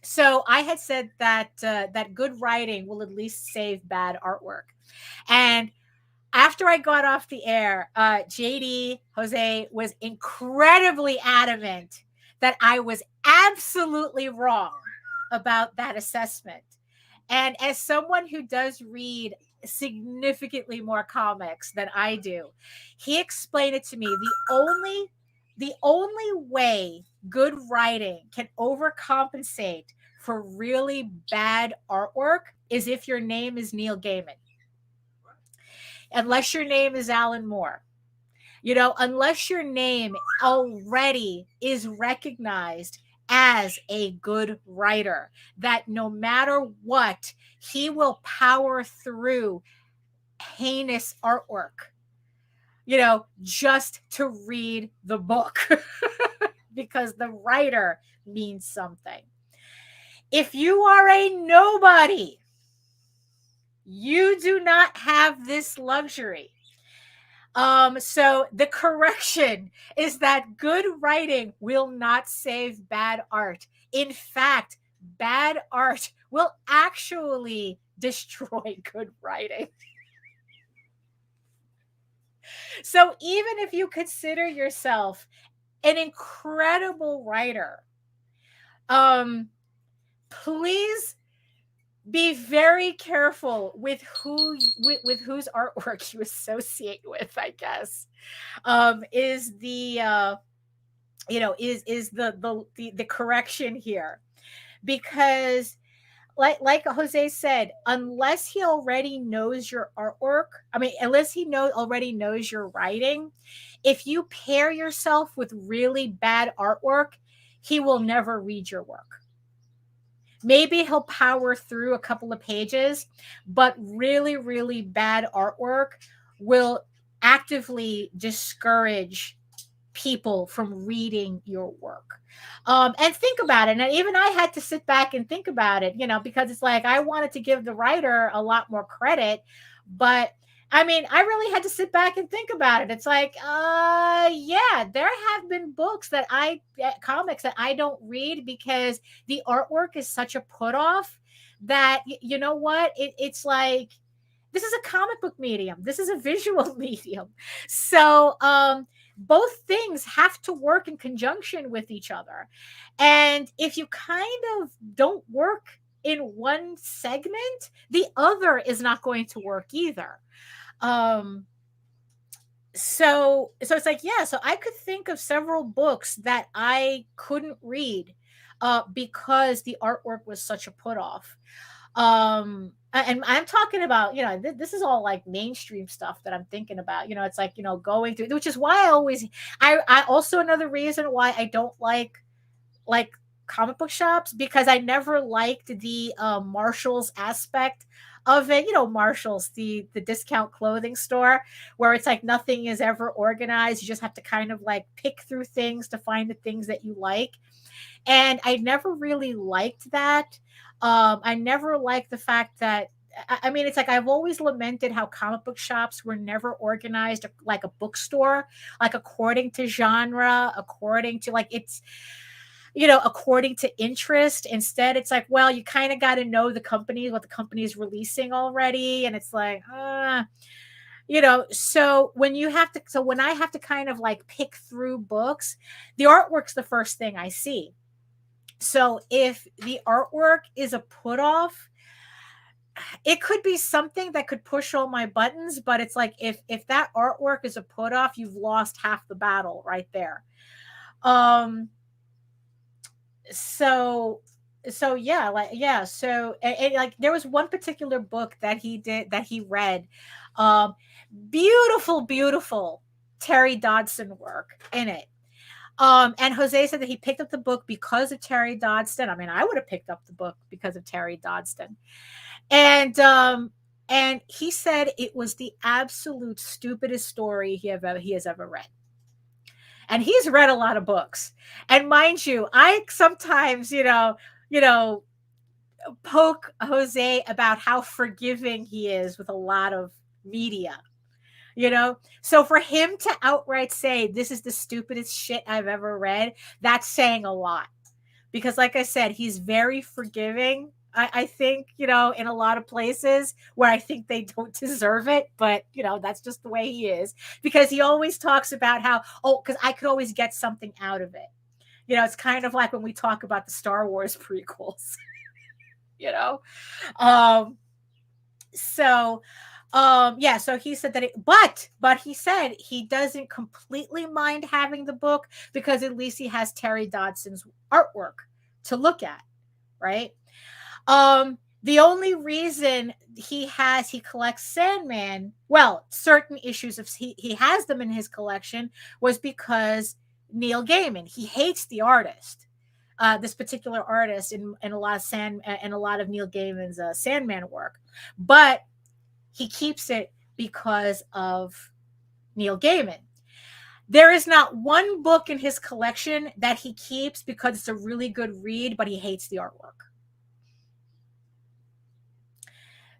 So I had said that that good writing will at least save bad artwork. And after I got off the air, JD Jose was incredibly adamant that I was absolutely wrong about that assessment. And as someone who does read significantly more comics than I do, he explained it to me. The only way good writing can overcompensate for really bad artwork is if your name is Neil Gaiman. Unless your name is Alan Moore. Unless your name already is recognized as a good writer, that no matter what, he will power through heinous artwork, just to read the book, because the writer means something. If you are a nobody, you do not have this luxury. So the correction is that good writing will not save bad art. In fact, bad art will actually destroy good writing. So even if you consider yourself an incredible writer, please be very careful with whose artwork you associate with, I guess. Is the is the correction here, because like Jose said, unless he already knows your artwork, I mean, unless he already knows your writing, if you pair yourself with really bad artwork, he will never read your work. Maybe he'll power through a couple of pages, but really, really bad artwork will actively discourage people from reading your work. And think about it. And even I had to sit back and think about it, because it's like I wanted to give the writer a lot more credit, but I mean, I really had to sit back and think about it. It's like, yeah, there have been comics that I don't read because the artwork is such a put off that, you know what? It's like, this is a comic book medium. This is a visual medium. So, both things have to work in conjunction with each other. And if you kind of don't work in one segment, the other is not going to work either. So it's like, yeah, so I could think of several books that I couldn't read because the artwork was such a put off. And I'm talking about, this is all like mainstream stuff that I'm thinking about. It's like, going through, which is why I also, another reason why I don't like comic book shops, because I never liked the Marshalls aspect of it. Marshalls, the discount clothing store, where it's like nothing is ever organized. You just have to kind of like pick through things to find the things that you like. And I never really liked that. I never liked the fact that, I mean, it's like I've always lamented how comic book shops were never organized like a bookstore, like according to genre, according to like it's, according to interest. Instead, it's like, well, you kind of got to know what the company is releasing already. And it's like, so when I have to kind of like pick through books, the artwork's the first thing I see. So if the artwork is a put off, it could be something that could push all my buttons, but it's like if that artwork is a put off, you've lost half the battle right there. So yeah. So and like there was one particular book that he read, beautiful Terry Dodson work in it. And Jose said that he picked up the book because of Terry Dodson. I mean, I would have picked up the book because of Terry Dodson. And he said it was the absolute stupidest story he has ever read. And he's read a lot of books. And mind you, I sometimes, poke Jose about how forgiving he is with a lot of media. So for him to outright say this is the stupidest shit I've ever read, that's saying a lot. Because like I said, he's very forgiving. I think, in a lot of places where I think they don't deserve it, but that's just the way he is, because he always talks about how, because I could always get something out of it. It's kind of like when we talk about the Star Wars prequels, so he said that but he said he doesn't completely mind having the book because at least he has Terry Dodson's artwork to look at, right? The only reason he collects Sandman, well, certain issues of he has them in his collection, was because Neil Gaiman, he hates the artist, this particular artist in a lot of Neil Gaiman's Sandman work, but he keeps it because of Neil Gaiman. There is not one book in his collection that he keeps because it's a really good read, but he hates the artwork.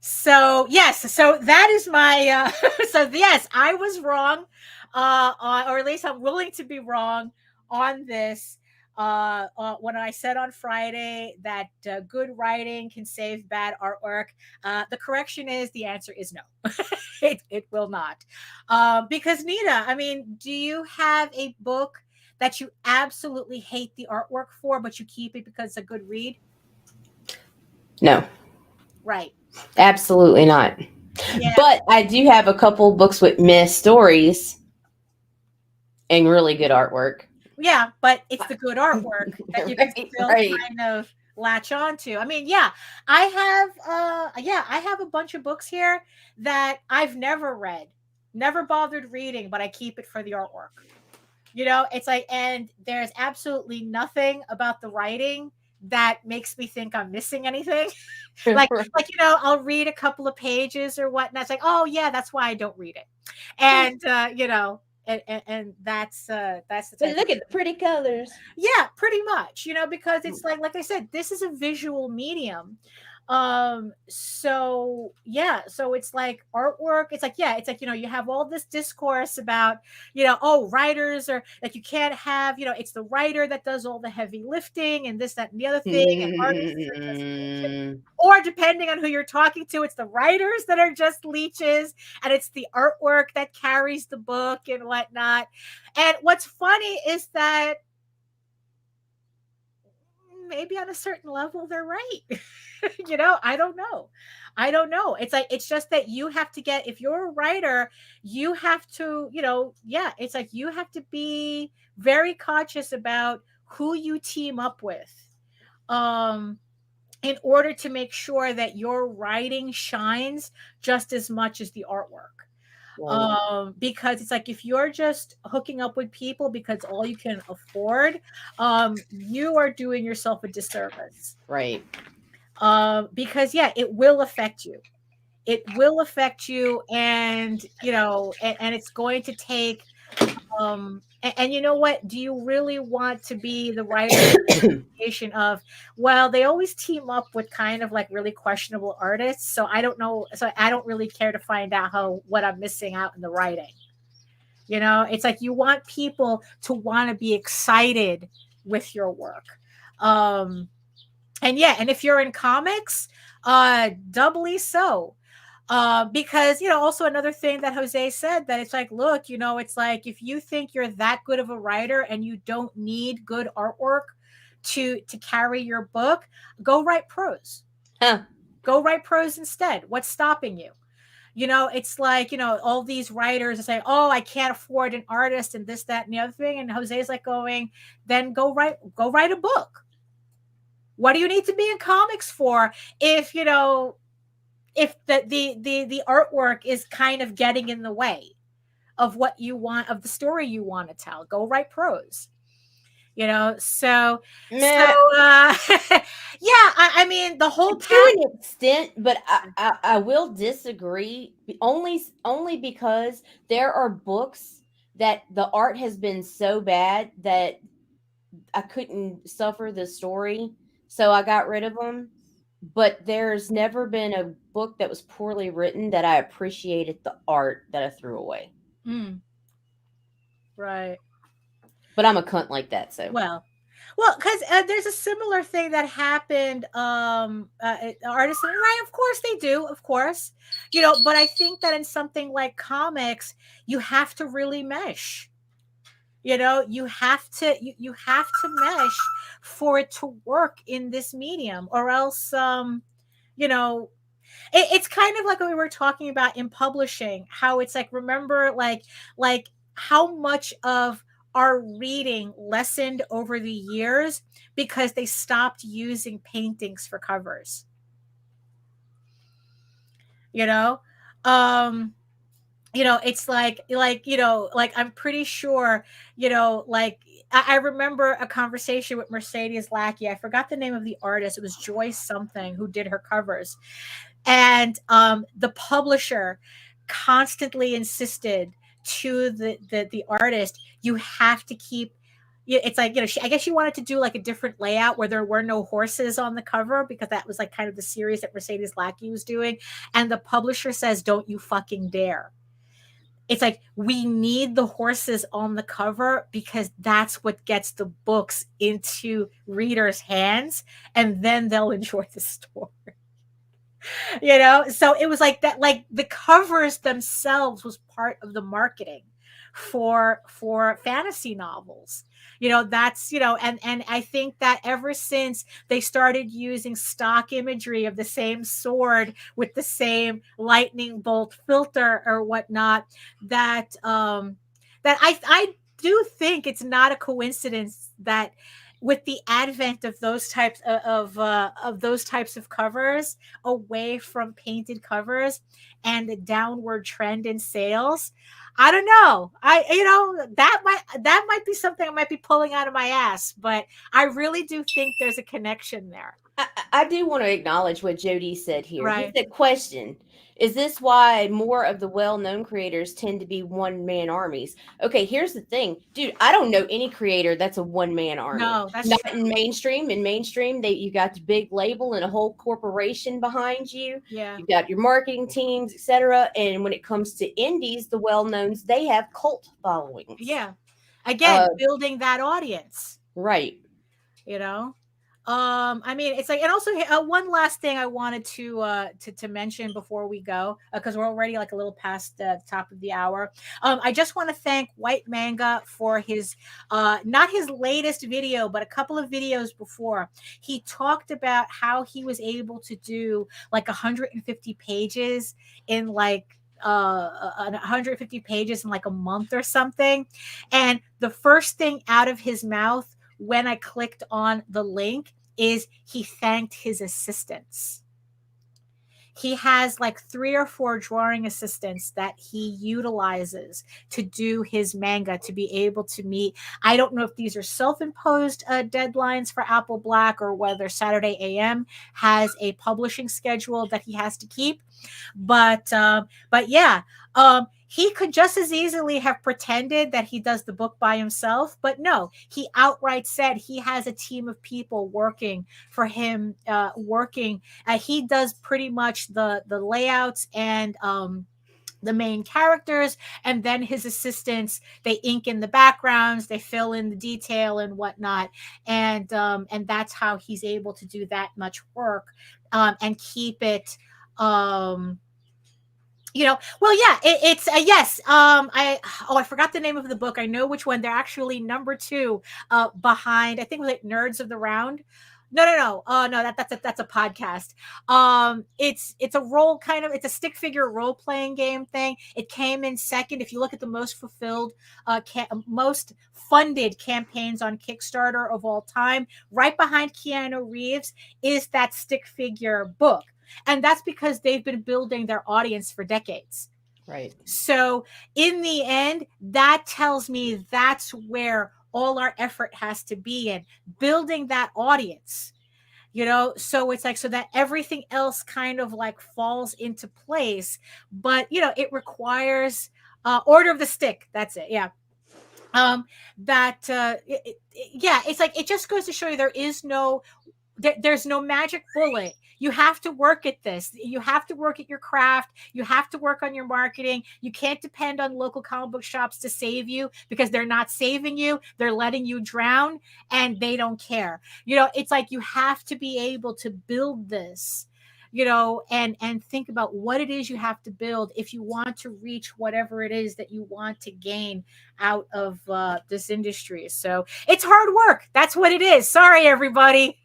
So yes, so that is my so yes, I was wrong, or at least I'm willing to be wrong on this. When I said on Friday that good writing can save bad artwork, the correction is the answer is no. It will not, because Nita, I mean, do you have a book that you absolutely hate the artwork for, but you keep it because it's a good read? No. Right. Absolutely not. Yeah. But I do have a couple books with missed stories and really good artwork. Yeah, but it's the good artwork that you can still kind of latch on to. I mean, I have a bunch of books here that I've never read, never bothered reading, but I keep it for the artwork. You know, it's like, and there's absolutely nothing about the writing that makes me think I'm missing anything. like, you know, I'll read a couple of pages or whatnot. It's like, oh yeah, that's why I don't read it. And you know, and that's the But look at the pretty colors. yeah, pretty much, you know, because it's like I said, this is a visual medium. So yeah, so it's like artwork. It's like, yeah, it's like, you know, you have all this discourse about, you know, oh, writers are like, you can't have, you know, it's the writer that does all the heavy lifting and this, that, and the other thing. And artists are just leeches. Or depending on who you're talking to, it's the writers that are just leeches, and it's the artwork that carries the book and whatnot. And what's funny is that maybe on a certain level they're right. You know, I don't know. It's like, it's just that you have to get, if you're a writer, you have to, you know, yeah, it's like you have to be very conscious about who you team up with in order to make sure that your writing shines just as much as the artwork. Because it's like, if you're just hooking up with people because all you can afford, you are doing yourself a disservice. Right. Because yeah, it will affect you. And you know, and it's going to take and you know what, do you really want to be the writer of, well, they always team up with kind of like really questionable artists, so I don't know, so I don't really care to find out what I'm missing out in the writing. You know, it's like you want people to want to be excited with your work. And yeah, and if you're in comics, doubly so. Because, you know, also another thing that Jose said, that it's like, look, you know, it's like, if you think you're that good of a writer and you don't need good artwork to carry your book, go write prose. Go write prose instead. What's stopping you? You know, it's like, you know, all these writers are saying, oh, I can't afford an artist and this, that, and the other thing. And Jose's like going, then go write a book. What do you need to be in comics for if, you know, if the artwork is kind of getting in the way of what you want, of the story you want to tell? Go write prose. You know, so yeah, I mean, the whole to an extent, but I will disagree only because there are books that the art has been so bad that I couldn't suffer the story, so I got rid of them. But there's never been a book that was poorly written that I appreciated the art that I threw away. Right. But I'm a cunt like that, so. Well, because there's a similar thing that happened. Artists, right? Of course they do. Of course, you know. But I think that in something like comics, you have to really mesh. You know, you have to mesh for it to work in this medium, or else, you know, it's kind of like what we were talking about in publishing. How it's like, remember, like how much of our reading lessened over the years because they stopped using paintings for covers. You know, it's like, you know, like, I'm pretty sure, you know, like, I remember a conversation with Mercedes Lackey. I forgot the name of the artist. It was Joyce something who did her covers. And the publisher constantly insisted to the artist, you have to keep, it's like, you know, I guess she wanted to do like a different layout where there were no horses on the cover, because that was like kind of the series that Mercedes Lackey was doing. And the publisher says, don't you fucking dare. It's like, we need the horses on the cover because that's what gets the books into readers' hands, and then they'll enjoy the story. You know, so it was like that, like the covers themselves was part of the marketing for fantasy novels. You know, that's, you know, and I think that ever since they started using stock imagery of the same sword with the same lightning bolt filter or whatnot, that I do think it's not a coincidence that with the advent of those types of those types of covers, away from painted covers, and the downward trend in sales, I don't know. That might be something I might be pulling out of my ass, but I really do think there's a connection there. I do want to acknowledge what Jody said here. Right. He said, question, is this why more of the well-known creators tend to be one-man armies? Okay, here's the thing. Dude, I don't know any creator that's a one-man army. No, that's not true. in mainstream. In mainstream, you got the big label and a whole corporation behind you. Yeah. You've got your marketing teams, etc. And when it comes to indies, the well-knowns, they have cult followings. Yeah. Again, building that audience. Right. You know? I mean, it's like, and also one last thing I wanted to mention before we go, because we're already like a little past the top of the hour. I just want to thank White Manga for his, not his latest video, but a couple of videos before. He talked about how he was able to do like 150 pages in like 150 pages in like a month or something. And the first thing out of his mouth when I clicked on the link is he thanked his assistants. He has like 3 or 4 drawing assistants that he utilizes to do his manga, to be able to meet. I don't know if these are self-imposed deadlines for Apple Black, or whether Saturday AM has a publishing schedule that he has to keep. But yeah, he could just as easily have pretended that he does the book by himself, but no, he outright said he has a team of people working for him, he does pretty much the layouts and the main characters, and then his assistants, they ink in the backgrounds, they fill in the detail and whatnot, and that's how he's able to do that much work and keep it well, yeah, it's yes. I forgot the name of the book. I know which one. They're actually number 2 behind. I think it was like Nerds of the Round. No. No, that's a podcast. It's a role kind of. It's a stick figure role playing game thing. It came in second. If you look at the most fulfilled, most funded campaigns on Kickstarter of all time, right behind Keanu Reeves is that stick figure book. And that's because they've been building their audience for decades. Right. So in the end, that tells me that's where all our effort has to be in, building that audience. So it's like, so that everything else kind of like falls into place. But, it requires order of the stick. That's it. Yeah. It's like, it just goes to show you there's no magic bullet. You have to work at this. You have to work at your craft. You have to work on your marketing. You can't depend on local comic book shops to save you, because they're not saving you. They're letting you drown, and they don't care. It's like you have to be able to build this, and think about what it is you have to build if you want to reach whatever it is that you want to gain out of this industry. So it's hard work. That's what it is. Sorry, everybody.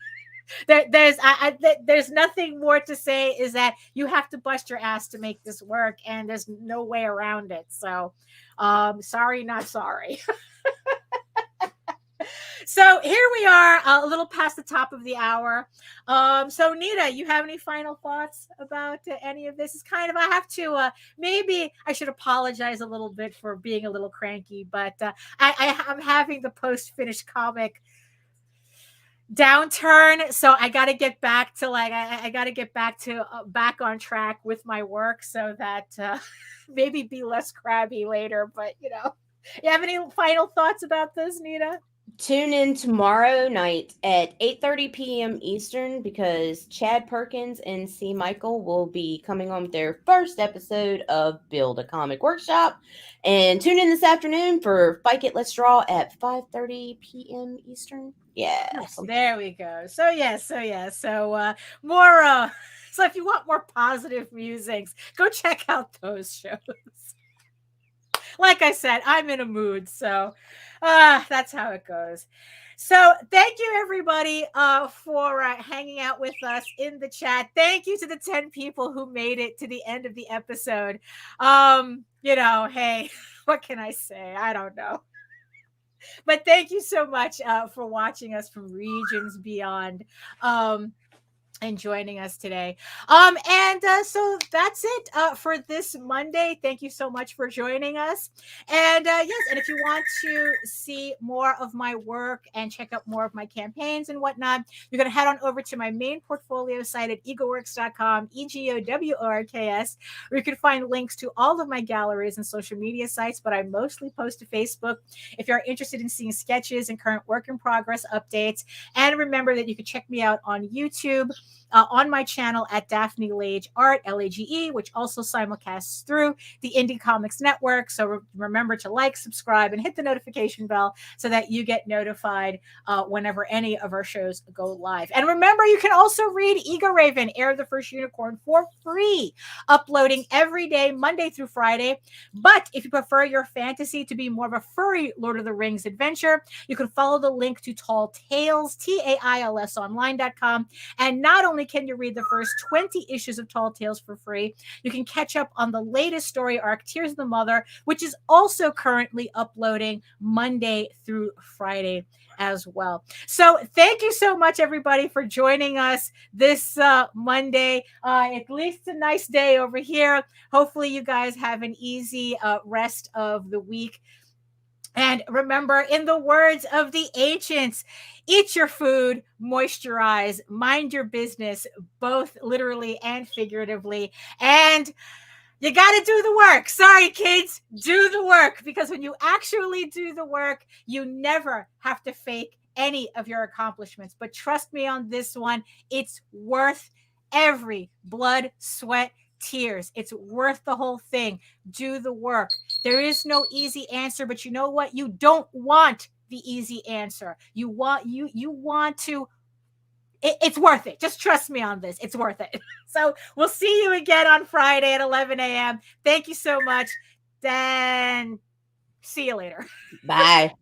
There's nothing more to say, is that you have to bust your ass to make this work, and there's no way around it. So sorry, not sorry. So here we are, a little past the top of the hour. So Nita, you have any final thoughts about any of this? It's kind of, I have to, maybe I should apologize a little bit for being a little cranky, but I'm having the post-finished comic downturn, so I got to get back to I got to get back to back on track with my work, so that maybe be less crabby later. But you have any final thoughts about this, Nita? Tune in tomorrow night at 8:30 p.m. Eastern, because Chad Perkins and C. Michael will be coming on with their first episode of Build a Comic Workshop. And tune in this afternoon for Fyke Let's Draw at 5:30 p.m. Eastern. Yeah. Yes, there we go. So more. So if you want more positive musings, go check out those shows. Like I said, I'm in a mood, so that's how it goes. So thank you, everybody, for hanging out with us in the chat. Thank you to the 10 people who made it to the end of the episode. Hey, what can I say? I don't know. But thank you so much for watching us from regions beyond. And joining us today. So that's it for this Monday. Thank you so much for joining us. And yes, and if you want to see more of my work and check out more of my campaigns and whatnot, you're going to head on over to my main portfolio site at egoworks.com, EGOWORKS, where you can find links to all of my galleries and social media sites, but I mostly post to Facebook if you're interested in seeing sketches and current work in progress updates. And remember that you can check me out on YouTube on my channel at Daphne Lage Art, LAGE, which also simulcasts through the Indie Comics Network. So remember to like, subscribe, and hit the notification bell so that you get notified whenever any of our shows go live. And remember, you can also read Ego Raven, Heir of the First Unicorn, for free, uploading every day, Monday through Friday. But if you prefer your fantasy to be more of a furry Lord of the Rings adventure, you can follow the link to Tall Tales, TAILS online.com. And not only can you read the first 20 issues of Tall Tales for free, you can catch up on the latest story arc, Tears of the Mother, which is also currently uploading Monday through Friday as well. So thank you so much, everybody, for joining us this Monday. At least a nice day over here. Hopefully you guys have an easy rest of the week. And remember, in the words of the ancients, eat your food, moisturize, mind your business, both literally and figuratively. And you got to do the work. Sorry, kids, do the work. Because when you actually do the work, you never have to fake any of your accomplishments. But trust me on this one, it's worth every blood, sweat, tears. It's worth the whole thing. Do the work. There is no easy answer, but you know what? You don't want the easy answer. You want to. It's worth it. Just trust me on this. It's worth it. So we'll see you again on Friday at 11 a.m. Thank you so much. Then see you later. Bye.